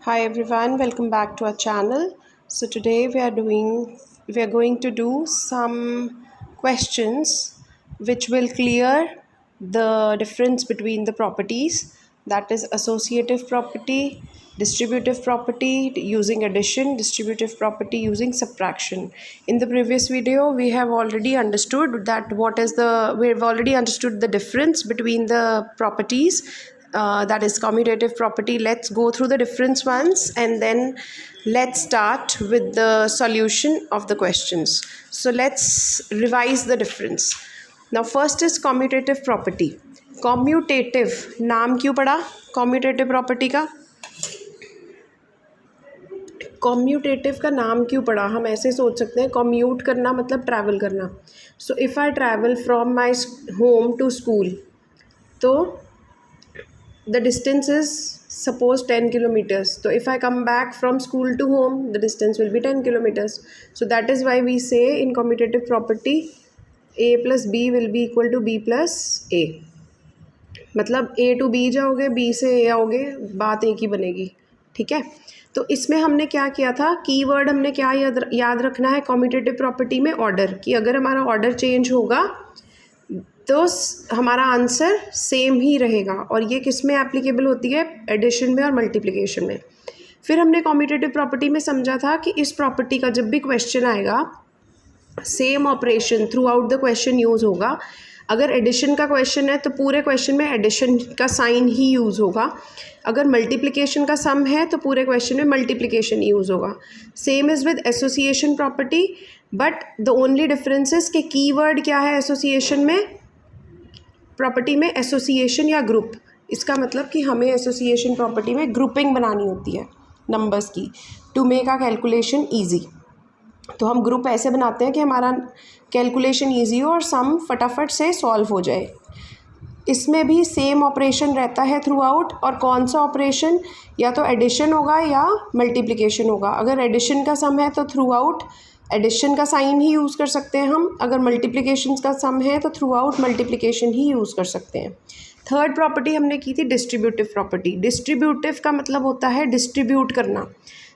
Hi everyone, welcome back to our channel. So today we are going to do some questions which will clear the difference between the properties, that is associative property, distributive property using addition, distributive property using subtraction. In the previous video we have already understood the difference between the properties, that is commutative property. Let's go through the difference once and then let's start with the solution of the questions. So let's revise the difference. Now first is commutative property. Commutative नाम क्यों पड़ा commutative property का? Commutative का नाम क्यों पड़ा? हम ऐसे सोच सकते हैं, कॉम्यूट करना मतलब ट्रैवल करना. So if I travel from my home to school, तो the distance is suppose 10 kilometers. So if I come back from school to home, the distance will be 10 kilometers. So that is why we say in commutative property a plus b will be equal to b plus a. मतलब a to b जाओगे, b से a आओगे, बात एक ही बनेगी. ठीक है. तो इसमें हमने क्या किया था, कीवर्ड हमने क्या याद रखना है कॉम्यूटेटिव प्रॉपर्टी में? ऑर्डर. कि अगर हमारा ऑर्डर चेंज होगा तो हमारा आंसर सेम ही रहेगा. और ये किस में एप्लीकेबल होती है? एडिशन में और मल्टीप्लिकेशन में. फिर हमने कॉम्यूटेटिव प्रॉपर्टी में समझा था कि इस प्रॉपर्टी का जब भी क्वेश्चन आएगा, same operation through out the question use होगा. अगर एडिशन का क्वेश्चन है तो पूरे क्वेश्चन में एडिशन का साइन ही यूज़ होगा. अगर मल्टीप्लिकेशन का सम है तो पूरे क्वेश्चन में मल्टीप्लिकेशन यूज़ होगा. Same is with association property, but the only difference is कि कीवर्ड क्या है एसोसिएशन में, प्रॉपर्टी में एसोसिएशन या ग्रुप. इसका मतलब कि हमें एसोसिएशन प्रॉपर्टी में ग्रुपिंग बनानी होती है नंबर्स की to make a calculation easy. तो हम ग्रुप ऐसे बनाते हैं कि हमारा कैलकुलेशन ईजी हो और सम फटाफट से सॉल्व हो जाए. इसमें भी सेम ऑपरेशन रहता है थ्रू आउट. और कौन सा ऑपरेशन? या तो एडिशन होगा या मल्टीप्लिकेशन होगा. अगर एडिशन का सम है तो थ्रू आउट एडिशन का साइन ही यूज़ कर सकते हैं हम. अगर मल्टीप्लिकेशन का सम है तो थ्रू आउट मल्टीप्लिकेशन ही यूज़ कर सकते हैं. थर्ड प्रॉपर्टी हमने की थी डिस्ट्रीब्यूटिव प्रॉपर्टी. डिस्ट्रीब्यूटिव का मतलब होता है डिस्ट्रीब्यूट करना.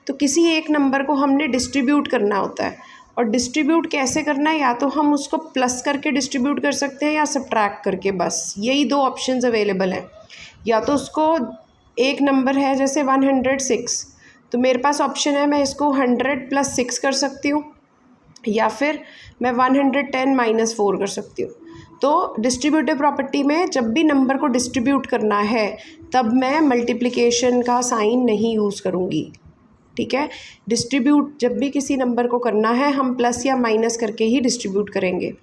तो किसी एक नंबर को हमने डिस्ट्रीब्यूट करना होता है. और डिस्ट्रीब्यूट कैसे करना है? या तो हम उसको प्लस करके डिस्ट्रीब्यूट कर सकते हैं या सब्ट्रैक्ट करके. बस यही दो ऑप्शंस अवेलेबल हैं. या तो उसको एक नंबर है जैसे 106, तो मेरे पास ऑप्शन है मैं इसको 100 + 6 कर सकती हूँ, या फिर मैं 110 - 4 कर सकती हूँ. तो डिस्ट्रीब्यूटिव प्रॉपर्टी में जब भी नंबर को डिस्ट्रीब्यूट करना है तब मैं मल्टीप्लिकेशन का साइन नहीं यूज़ करूँगी. ठीक है. डिस्ट्रीब्यूट जब भी किसी नंबर को करना है हम प्लस या माइनस करके ही डिस्ट्रीब्यूट करेंगे.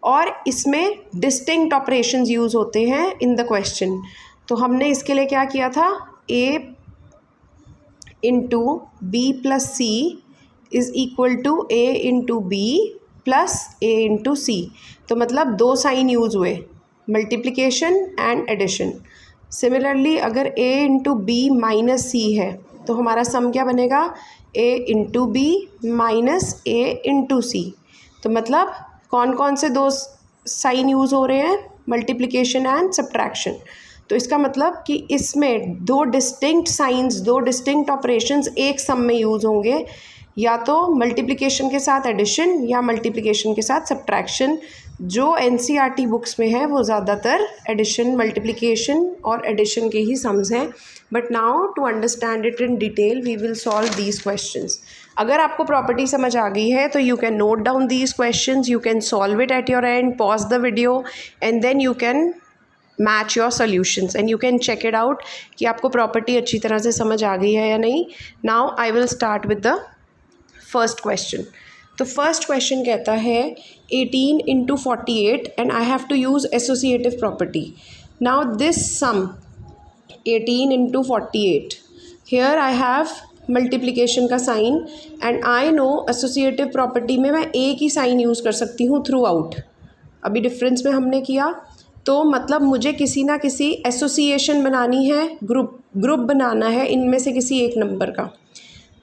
और इसमें डिस्टिंक्ट ऑपरेशंस यूज़ होते हैं इन द क्वेश्चन. तो हमने इसके लिए क्या किया था, a × b + c is equal to a × b + a × c. तो मतलब दो साइन यूज़ हुए, मल्टीप्लिकेशन एंड एडिशन. सिमिलरली अगर a × b - c है तो हमारा सम क्या बनेगा? a × b - a × c. तो मतलब कौन कौन से दो साइन यूज़ हो रहे हैं? Multiplication and subtraction. तो इसका मतलब कि इसमें दो डिस्टिंक्ट साइंस, दो डिस्टिंक्ट ऑपरेशंस एक सम में यूज़ होंगे. या तो मल्टीप्लिकेशन के साथ एडिशन या मल्टीप्लिकेशन के साथ सब्ट्रैक्शन. जो एनसीईआरटी बुक्स में है वो ज़्यादातर एडिशन, मल्टीप्लिकेशन और एडिशन के ही सम्स हैं. But now to understand it in detail we will solve these questions. अगर आपको प्रॉपर्टी समझ आ गई है तो you can note down these questions, you can solve it at your end, pause the video and then you can match your solutions and you can check it out कि आपको property अच्छी तरह से समझ आ गई है या नहीं. Now I will start with the first question. तो फर्स्ट क्वेश्चन कहता है 18 × 48 and I have to use associative property. Now this sum 18 × 48, here I have multiplication का sign and I know associative property में मैं एक ही साइन यूज़ कर सकती हूँ थ्रू आउट. अभी डिफरेंस में हमने किया तो मतलब मुझे किसी ना किसी एसोसिएशन बनानी है, ग्रुप बनाना है इनमें से किसी एक नंबर का.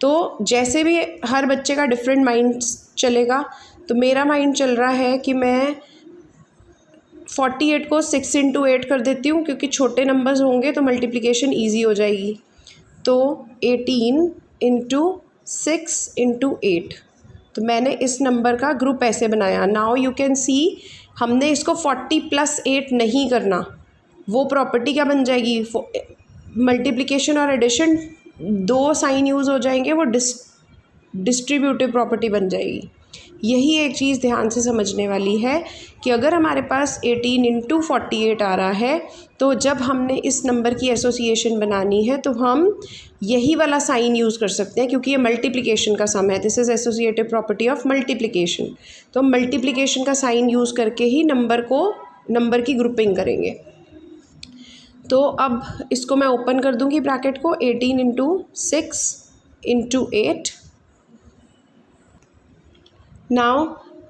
तो जैसे भी हर बच्चे का डिफरेंट माइंड चलेगा, तो मेरा माइंड चल रहा है कि मैं 48 को 6 × 8 कर देती हूँ, क्योंकि छोटे नंबर्स होंगे तो मल्टीप्लिकेशन ईजी हो जाएगी. तो 18 इंटू 6 इंटू 8, तो मैंने इस नंबर का ग्रुप ऐसे बनाया। नाउ यू कैन सी हमने इसको 40 + 8 नहीं करना, वो प्रॉपर्टी क्या बन जाएगी, मल्टीप्लिकेशन और एडिशन दो साइन यूज़ हो जाएंगे, वो डिस्ट्रीब्यूटिव प्रॉपर्टी बन जाएगी। यही एक चीज़ ध्यान से समझने वाली है कि अगर हमारे पास 18 इंटू 48 आ रहा है, तो जब हमने इस नंबर की एसोसिएशन बनानी है तो हम यही वाला साइन यूज़ कर सकते हैं, क्योंकि ये मल्टीप्लिकेशन का सम है। This is associative property of multiplication. तो हम मल्टीप्लिकेशन का साइन यूज़ करके ही नंबर की ग्रुपिंग करेंगे। तो अब इसको मैं ओपन कर दूंगी ब्रैकेट को, 18 इंटू 6 इंटू 8। नाउ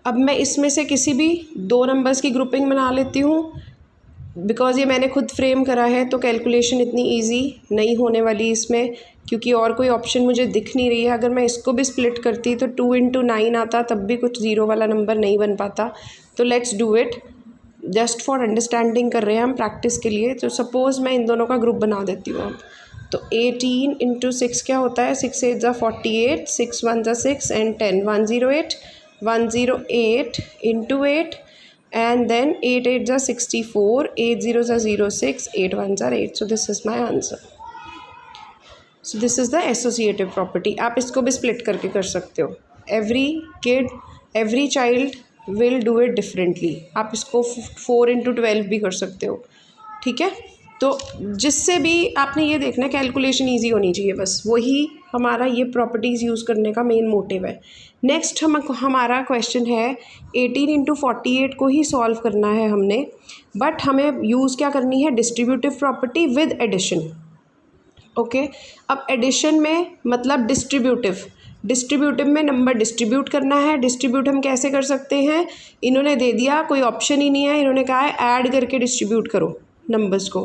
अब मैं इसमें से किसी भी दो नंबर्स की ग्रुपिंग बना लेती हूँ। बिकॉज़ ये मैंने खुद फ्रेम करा है तो कैलकुलेशन इतनी इजी नहीं होने वाली इसमें, क्योंकि और कोई ऑप्शन मुझे दिख नहीं रही है। अगर मैं इसको भी स्प्लिट करती तो 2 इंटू 9 आता, तब भी कुछ ज़ीरो वाला नंबर नहीं बन पाता। तो let's do it, just for understanding कर रहे हैं हम, प्रैक्टिस के लिए। तो सपोज़ मैं इन दोनों का ग्रुप बना देती हूँ अब। तो 18 इंटू 6 क्या होता है, 6 8 ज़ा 48, 6 1 ज़ा 6 एंड 10 108, 108 इंटू 8 and then 8 8 ज़ा 64, 8 0 ज़ा 06, 8 1 ज़ा 8। So this is my answer. So this is the associative property. आप इसको भी split करके कर सकते हो। Every kid, every child will do it differently. आप इसको 4 इंटू 12 भी कर सकते हो, ठीक है। तो जिससे भी आपने ये देखना, कैलकुलेशन ईजी होनी चाहिए, बस वही हमारा ये प्रॉपर्टीज़ यूज़ करने का मेन मोटिव है। नेक्स्ट हमारा क्वेश्चन है 18 इंटू 48 को ही सॉल्व करना है हमने, बट हमें यूज़ क्या करनी है, distributive property with addition. Okay, अब एडिशन में मतलब डिस्ट्रीब्यूटिव में नंबर डिस्ट्रीब्यूट करना है। डिस्ट्रीब्यूट हम कैसे कर सकते हैं, इन्होंने दे दिया, कोई ऑप्शन ही नहीं है, इन्होंने कहा है ऐड करके डिस्ट्रीब्यूट करो नंबर्स को।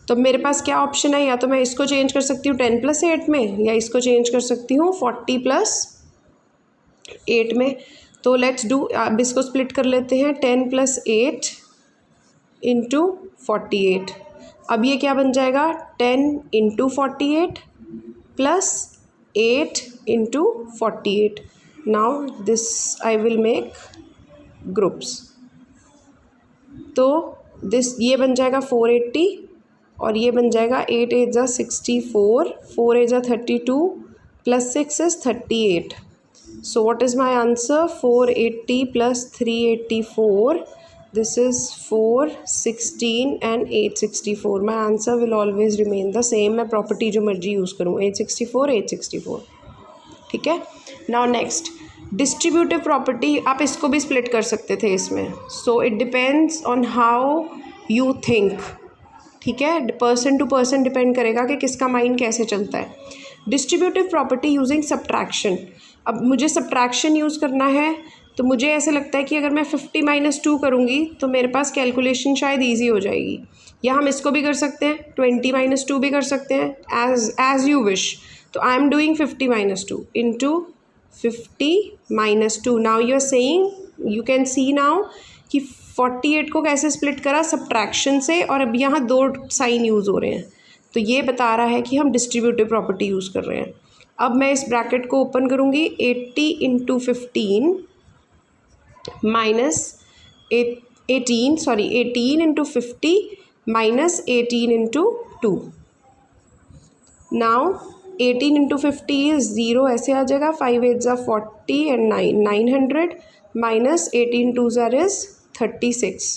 तो मेरे पास क्या ऑप्शन है, या तो मैं इसको चेंज कर सकती हूँ 10 + 8 में, या इसको चेंज कर सकती हूँ 40 + 8 में। तो लेट्स डू, अब इसको स्प्लिट कर लेते हैं, 10 + 8 इंटू 48। अब ये क्या बन जाएगा, 10 into 48 plus 8 into 48। Now this I will make groups. तो ये बन जाएगा 480 और ये बन जाएगा 8 8 ज़ा 64, 4 8 ज़ा 32 plus 6 is 38। So what is my answer, 480 plus 384, this is 416 and 864. My answer will always remain the same, मैं प्रॉपर्टी जो मर्जी यूज़ करूँ, 864, ठीक है। Now next, डिस्ट्रीब्यूटिव प्रॉपर्टी, आप इसको भी स्प्लिट कर सकते थे इसमें। So it depends on how you think, ठीक है, पर्सन टू पर्सन डिपेंड करेगा कि किसका माइंड कैसे चलता है। Distributive property using subtraction. अब मुझे सब्ट्रैक्शन यूज़ करना है, तो मुझे ऐसे लगता है कि अगर मैं 50 - 2 करूँगी तो मेरे पास कैलकुलेशन शायद ईजी हो जाएगी। या हम इसको भी कर सकते हैं, 20 - 2 भी कर सकते हैं, एज यू विश। तो I am doing 50 - 2 into 50 - 2। Now you are saying, you can see now कि 48 को कैसे स्प्लिट करा, सब्ट्रैक्शन से, और अब यहाँ दो साइन यूज़ हो रहे हैं। तो ये बता रहा है कि हम डिस्ट्रीब्यूटिव प्रॉपर्टी यूज़ कर रहे हैं। अब मैं इस ब्रैकेट को ओपन करूँगी, 80 into 15 minus 18 into 50 minus 18 into 2। Now 18 into 50 is 0, ऐसे आ जाएगा, 5 8 ज़ा 40 एंड 900 माइनस 18 2 ज़ा इज़ 36।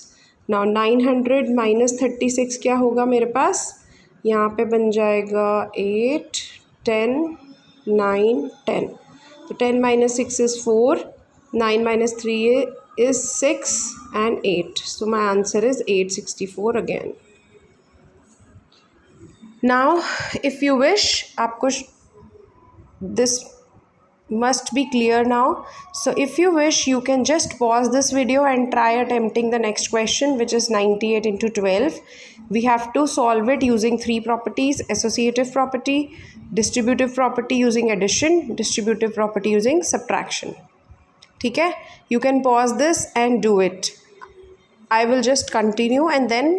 नाउ 900 माइनस 36 क्या होगा मेरे पास, यहाँ पे बन जाएगा 8 10 9 10। तो 10 - 6 is 4, 9 - 3 is 6 and 8. So my answer is 864 again. Now if you wish, आपको this must be clear now. So if you wish, you can just pause this video and try attempting the next question, which is 98 into 12. We have to solve it using three properties: associative property, distributive property using addition, distributive property using subtraction. ठीक है, you can pause this and do it. I will just continue and then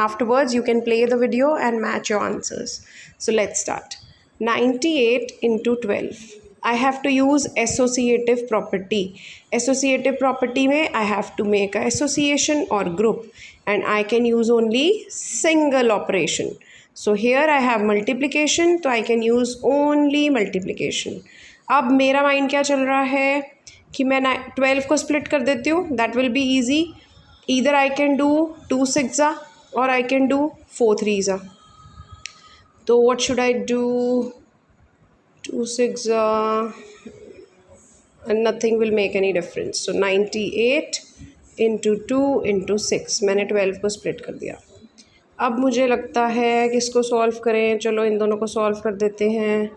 afterwards you can play the video and match your answers. So let's start. 98 into 12. I have to use associative property. Associative property में I have to make a association or group, and I can use only single operation. So here I have multiplication, तो I can use only multiplication. अब मेरा mind क्या चल रहा है कि मैं 12 को स्प्लिट कर देती हूँ. That will be easy. Either I can do 2 6 or I can do 4 3. So what should I do? 2 6 and nothing will make any difference. So 98 into 2 into 6. मैंने 12 को स्प्लिट कर दिया. अब मुझे लगता है कि इसको सॉल्व करें. चलो इन दोनों को सॉल्व कर देते हैं.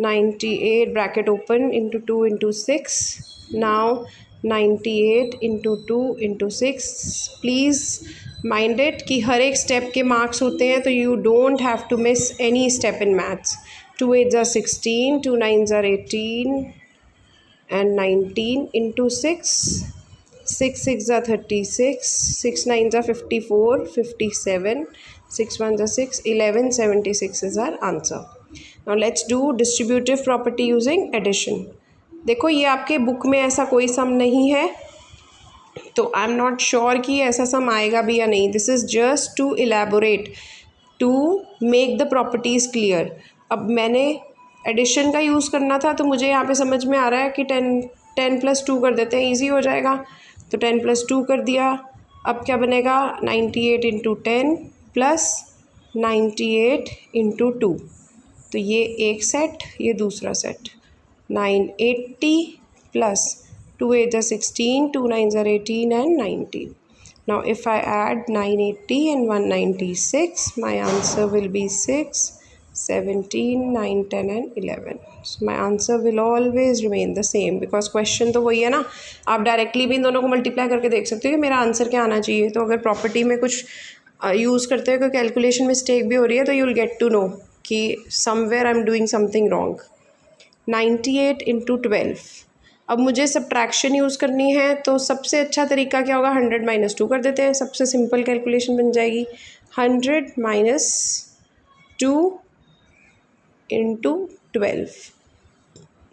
98 bracket open into 2 into 6. Now 98 into 2 into 6. Please mind it कि हर एक स्टेप के मार्क्स होते हैं, तो you don't have to miss any step in maths. 2 8s are 16, 2 9s are 18 and 19 into 6. 6 6s are 36, 6 9s are 54, 57, 6 1s are 6, 11, 76 is our answer. Now let's do distributive property using addition. देखो ये आपके book में ऐसा कोई सम नहीं है, तो I am not sure कि ऐसा सम आएगा भी या नहीं. This is just to elaborate, to make the properties clear. अब मैंने एडिशन का यूज़ करना था, तो मुझे यहाँ पे समझ में आ रहा है कि 10 + 2 कर देते हैं, ईजी हो जाएगा. तो 10 + 2 कर दिया. अब क्या बनेगा? 98 into 10 प्लस 98 into 2. तो ये एक सेट, ये दूसरा set. 980 plus 2 8s are 16, 2 9s are 18 and 19. Now if I add 980 and 196, my answer will be 6, 17, 9, 10 and 11. So my answer will always remain the same, because question तो वही है ना. आप डायरेक्टली भी इन दोनों को मल्टीप्लाई करके देख सकते हो कि मेरा आंसर क्या आना चाहिए. तो अगर प्रॉपर्टी में कुछ यूज़ करते हुए कोई कैलकुलेशन मिस्टेक भी हो रही है, तो you will get to know कि somewhere I am doing something wrong. 98 into 12. अब मुझे सब्ट्रैक्शन यूज़ करनी है, तो सबसे अच्छा तरीका क्या होगा? 100 - 2 कर देते हैं. सबसे सिंपल कैलकुलेशन बन जाएगी. 100 - 2 into 12.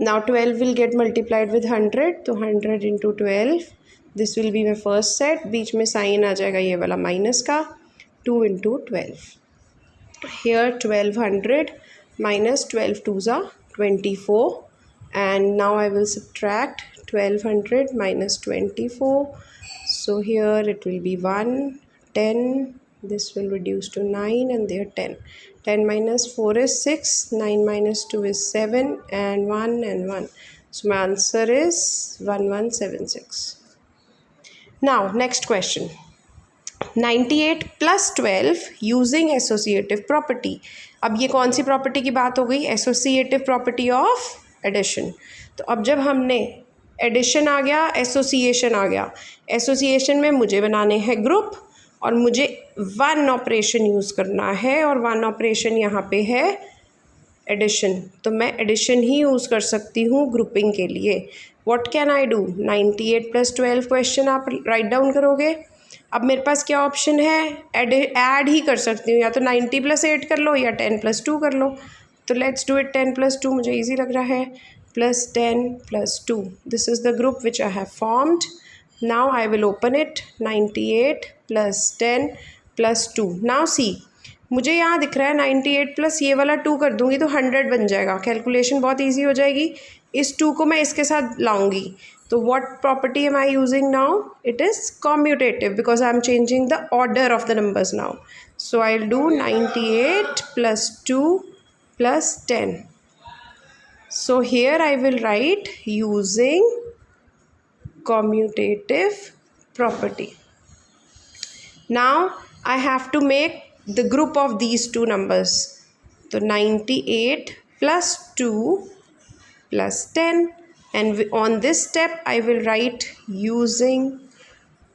Now 12 will get multiplied with 100, तो 100 into 12. This will be my first set. बीच में साइन आ जाएगा ये वाला माइनस का. 2 into 12. Here 1200 minus 12 2s are 24, and now I will subtract 1200 minus 24. So here it will be 1, 10, this will reduce to 9, and there 10. 10 minus 4 is 6, 9 minus 2 is 7, and 1 and 1. So my answer is 1176. Now next question. 98 plus 12 using associative property. अब ये कौन सी property की बात हो गई? Associative property of addition. तो अब जब हमने एडिशन आ गया, एसोसिएशन आ गया. एसोसिएशन में मुझे बनाने हैं ग्रुप, और मुझे 1 ऑपरेशन यूज़ करना है, और 1 ऑपरेशन यहाँ पे है एडिशन. तो मैं एडिशन ही यूज़ कर सकती हूँ ग्रुपिंग के लिए. What can I do? 98 + 12 question आप राइट डाउन करोगे. अब मेरे पास क्या ऑप्शन है? ऐड ही कर सकती हूँ, या तो 90 + 8 कर लो, या 10 + 2 कर लो. तो लेट्स डू इट 10 + 2, मुझे इजी लग रहा है. +10 + 2. This is the group which I have formed. Now I will open it. 98 + 10 + 2. Now see, मुझे यहाँ दिख रहा है 98 प्लस ये वाला 2 कर दूँगी तो 100 बन जाएगा. कैलकुलेशन बहुत ईजी हो जाएगी. इस 2 को मैं इसके साथ लाऊंगी. तो what property am I using now? It is commutative, because I am changing the order of the numbers now. So I'll do 98 plus 2 plus 10. So here I will write using commutative property. Now I have to make the group of these two numbers. So 98 plus 2 plus 10. And on this step I will write using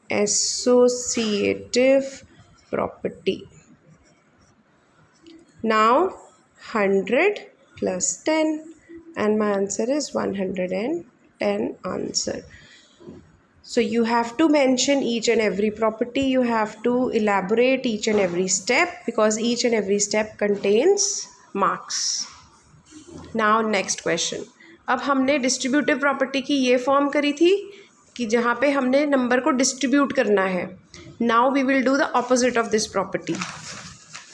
associative property. Now 100 plus 10, and my answer is 110 answer. So you have to mention each and every property, you have to elaborate each and every step, because each and every step contains marks. Now next question. अब हमने distributive property की ये form करी थी कि जहाँ पे हमने नंबर को डिस्ट्रीब्यूट करना है। Now we will do the opposite of this property.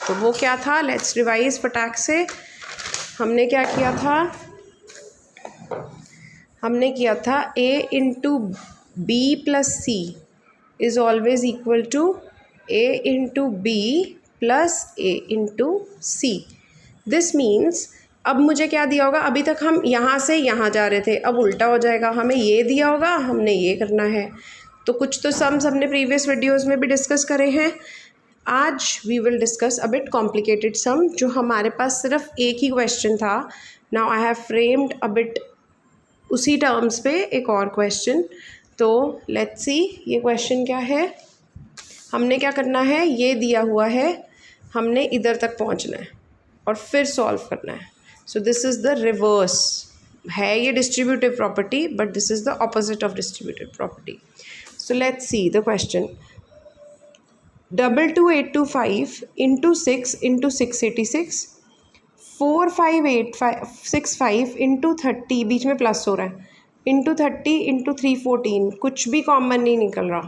तो वो क्या था, लेट्स रिवाइज फटाक से। हमने क्या किया था, हमने किया था a into B plus C is always equal to a into B plus a into C. This means अब मुझे क्या दिया होगा, अभी तक हम यहाँ से यहाँ जा रहे थे, अब उल्टा हो जाएगा, हमें ये दिया होगा, हमने ये करना है। तो कुछ तो सम्स हमने प्रीवियस वीडियोस में भी डिस्कस करे हैं। आज we will discuss a bit complicated sum, जो हमारे पास सिर्फ एक ही क्वेश्चन था। Now I have framed a bit उसी टर्म्स पे एक और क्वेश्चन। तो लेट्स सी ये क्वेश्चन क्या है। हमने क्या करना है, ये दिया हुआ है, हमने इधर तक पहुंचना है और फिर सॉल्व करना है। सो दिस इज़ द रिवर्स है, ये distributive property, but this is the opposite of distributive property. So let's see the question. 22,825 into 6 into 686, 45,865 into 30, बीच में प्लस हो रहा है, इंटू 30 इंटू 314। कुछ भी कॉमन नहीं निकल रहा,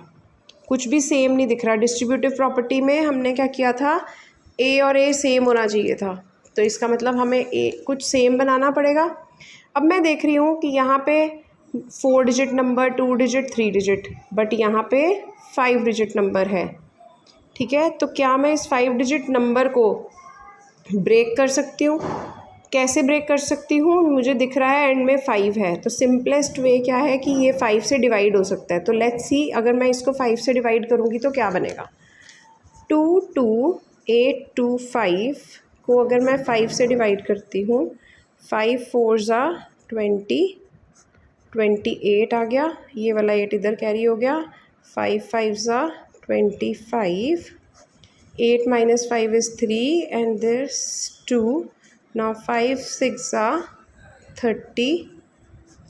कुछ भी सेम नहीं दिख रहा। डिस्ट्रीब्यूटिव प्रॉपर्टी में हमने क्या किया था, ए और ए सेम होना चाहिए था, तो इसका मतलब हमें ए कुछ सेम बनाना पड़ेगा। अब मैं देख रही हूँ कि यहाँ पे 4 digit number, 2 digit, 3 digit, but यहाँ पे 5 डिजिट नंबर है। ठीक है, तो क्या मैं इस 5 डिजिट नंबर को ब्रेक कर सकती हूँ? कैसे ब्रेक कर सकती हूँ, मुझे दिख रहा है एंड में 5 है, तो सिंपलेस्ट वे क्या है कि ये 5 से डिवाइड हो सकता है। तो लेट्स सी, अगर मैं इसको 5 से डिवाइड करूँगी तो क्या बनेगा। 22825 को अगर मैं 5 से डिवाइड करती हूँ, 5 4 ज़ा 20, 28 आ गया, ये वाला 8 इधर कैरी हो गया, 5 5 ज़ा 25, 8 minus 5 is 3 and there's 2. Now 5 6 are 30.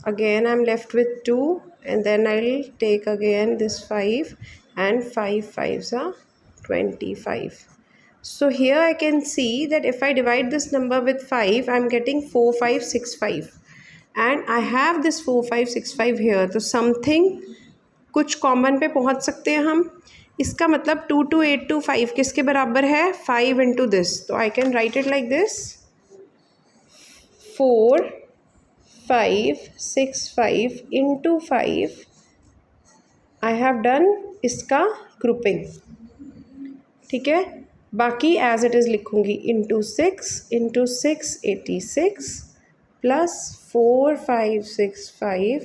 Again I'm left with 2 and then I'll take again this 5 and 5 5s are 25. So here I can see that if I divide this number with 5, I'm getting 4565 and I have this 4565 here. तो something कुछ common पे पहुंच सकते हैं हम। इसका मतलब 22825 किसके बराबर है, 5 इंटू दिस। तो I can write it like this, 4565 into 5। I have done इसका ग्रुपिंग। ठीक है, बाकी एज इट इज़ लिखूँगी, into 6 into 686 plus 4565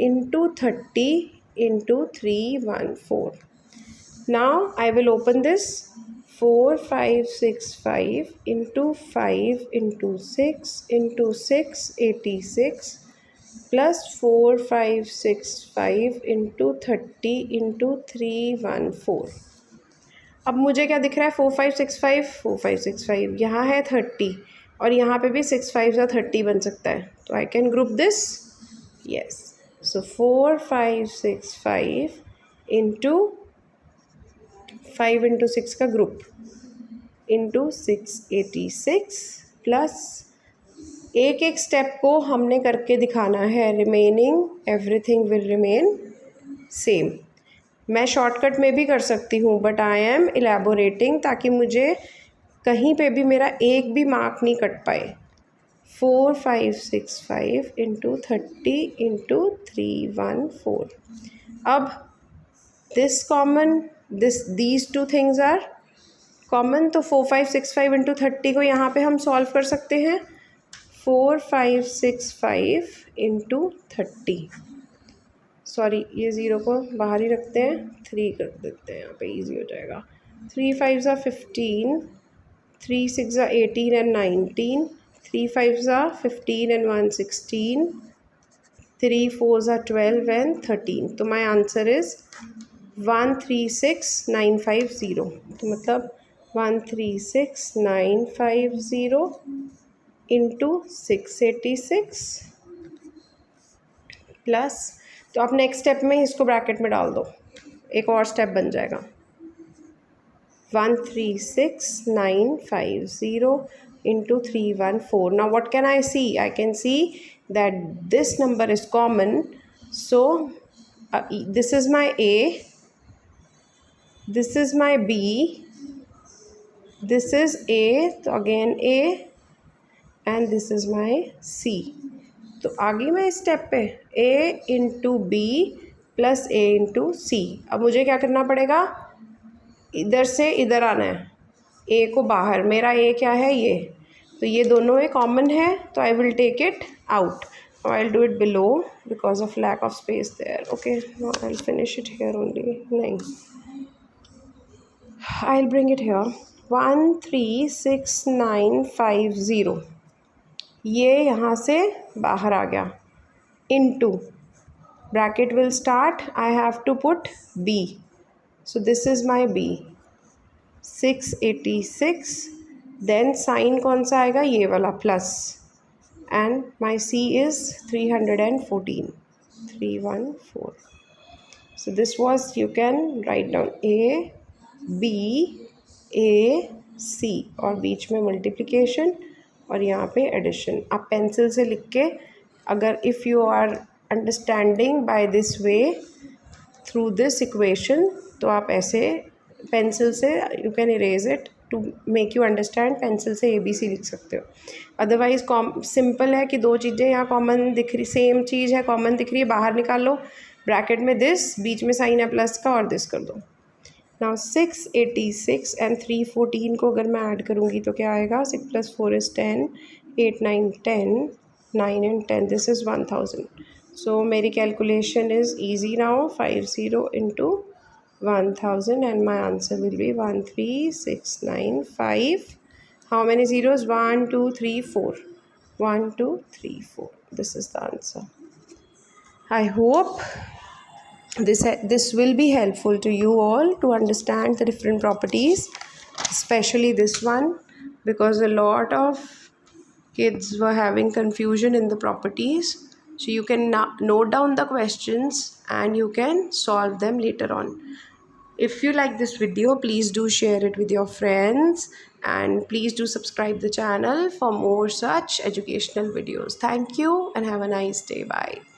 into 30 into 314. Now I will open this, 4565 into 5 into 6 into 686 plus 4565 into 30 into 314. अब मुझे क्या दिख रहा है, 4565 यहाँ है 30 और यहाँ पे भी 6 5 या 30 बन सकता है। तो I can group this, yes. So 4565 into 5 into 6 का ग्रुप इंटू 686 प्लस एक एक स्टेप को हमने करके दिखाना है, remaining everything will remain same. मैं शॉर्टकट में भी कर सकती हूँ, बट आई एम इलेबोरेटिंग ताकि मुझे कहीं पे भी मेरा एक भी मार्क नहीं कट पाए। 4565 इंटू 30 इंटू 314. अब this common, these two things are common, तो 4565 इंटू 30 को यहाँ पे हम सॉल्व कर सकते हैं। 4565 इंटू 30, सॉरी ये ज़ीरो को बाहर ही रखते हैं, 3 कर देते हैं यहाँ पे, इजी हो जाएगा। 3 5 ज़ा 15, 3 6 ज़ा 18 and 19, 3 5 ज़ा 15 and 1 16, 3 4 ज़ा 12 and 13. तो माई आंसर इज़ 136950। तो मतलब 136950 इंटू 686 प्लस, तो आप नेक्स्ट स्टेप में इसको ब्रैकेट में डाल दो, एक और स्टेप बन जाएगा। 136950 into 314. Now what can I see? I can see that this number is common. So this is my A, this is my B, this is A, तो again A, and this is my C. तो आ गई मैं इस step पे A into B plus A into C. अब मुझे क्या करना पड़ेगा, इधर से इधर आना है, A को बाहर, मेरा A क्या है ये, तो ये दोनों एक कॉमन है, तो I will take it out. I will do it below because of lack of space there. Okay, I will finish it here only. नहीं, I will bring it here. 136,950 ये यहाँ से बाहर आ गया. Into bracket will start, I have to put B. So this is my B. 686, then sign कौन सा आएगा, ये वाला plus, and my C is 314. 314. So this was, you can write down A B A C और बीच में multiplication और यहाँ पे एडिशन. आप पेंसिल से लिख के, अगर if you are understanding by this way through this equation, तो आप ऐसे पेंसिल से you can erase it to make you understand. Pencil से ABC लिख सकते हो. अदरवाइज सिंपल है कि दो चीज़ें यहाँ कॉमन दिख रही, सेम चीज़ है कॉमन दिख रही है, बाहर निकाल लो, ब्रैकेट में दिस, बीच में साइन है प्लस का और दिस कर दो. नाउ 686 एंड 314 को अगर मैं ऐड करूँगी तो क्या आएगा, 6 + 4 is 10, 8 9 10, 9 and 10, दिस इज़ 1000. सो मेरी calculation is easy now. 50 into 1000 and my answer will be 13695. How many zeros? 1 2 3 4. 1 2 3 4. This is the answer. I hope this will be helpful to you all to understand the different properties, especially this one, because a lot of kids were having confusion in the properties. So you can note down the questions and you can solve them later on. If you like this video, please do share it with your friends and please do subscribe the channel for more such educational videos. Thank you and have a nice day. Bye.